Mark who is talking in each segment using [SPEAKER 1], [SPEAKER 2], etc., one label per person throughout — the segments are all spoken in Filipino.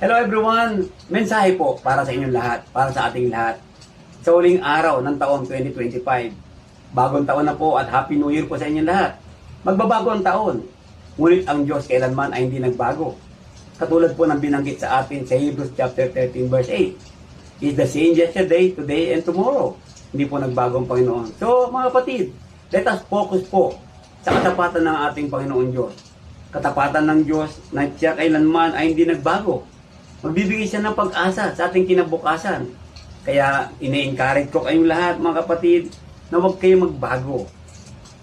[SPEAKER 1] Hello everyone! Mensahe po para sa inyong lahat, para sa ating lahat. Sa huling araw ng taong 2025. Bagong taon na po at Happy New Year po sa inyong lahat. Magbabago ang taon. Ngunit ang Diyos kailanman ay hindi nagbago. Katulad po ng binanggit sa atin sa Hebrews chapter 13 verse 8. He is the same yesterday, today, and tomorrow. Hindi po nagbago ang Panginoon. So mga kapatid, let us focus po sa katapatan ng ating Panginoon Diyos. Katapatan ng Diyos na siya kailanman ay hindi nagbago. Magbibigay siya ng pag-asa sa ating kinabukasan. Kaya ine-encourage ko kayong lahat mga kapatid na huwag kayo magbago.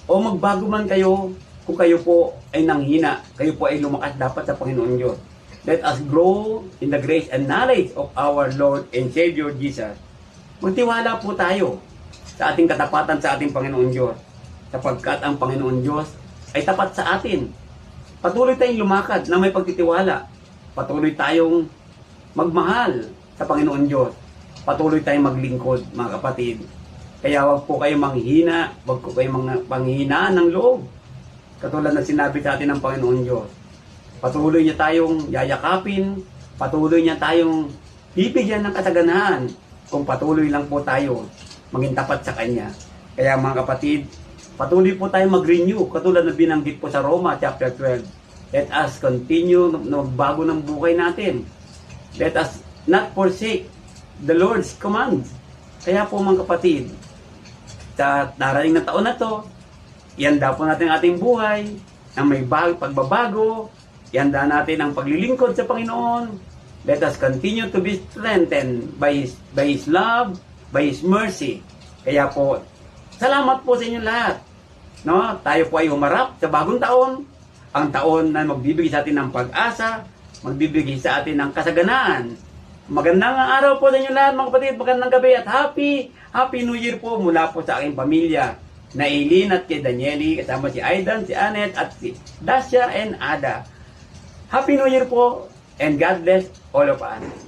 [SPEAKER 1] O magbago man kayo kung kayo po ay nanghina, kayo po ay lumakas dapat sa Panginoon Diyos. Let us grow in the grace and knowledge of our Lord and Savior Jesus. Magtiwala po tayo sa ating katapatan sa ating Panginoon Diyos. Sapagkat ang Panginoon Diyos ay tapat sa atin. Patuloy tayong lumakad na may pagtitiwala. Patuloy tayong magmahal sa Panginoon Diyos. Patuloy tayong maglingkod, mga kapatid. Kaya wag po kayo manghina, wag po kayo panghinaan ng loob. Katulad na sinabi sa atin ng Panginoon Diyos. Patuloy niya tayong yayakapin, patuloy niya tayong bibigyan ng kataganahan kung patuloy lang po tayo maging tapat sa Kanya. Kaya mga kapatid, patuloy po tayong mag-renew, katulad na binanggit po sa Roma chapter 12. Let us continue na magbago ng buhay natin. Let us not forsake the Lord's commands. Kaya po mga kapatid, sa darating na taon na to, ihanda po natin ang ating buhay na may pagbabago, ihanda natin ang paglilingkod sa Panginoon. Let us continue to be strengthened by His love, by His mercy. Kaya po, salamat po sa inyong lahat. No? Tayo po ay humarap sa bagong taon, ang taon na magbibigay sa atin ng pag-asa, magbibigay sa atin ng kasaganaan. Magandang araw po sa inyo lahat mga kapatid, magandang gabi at Happy New Year po mula po sa aking pamilya na Eileen at kay Danieli, kasama si Aidan, si Annette at si Dacia and Ada. Happy New Year po and God bless all of us.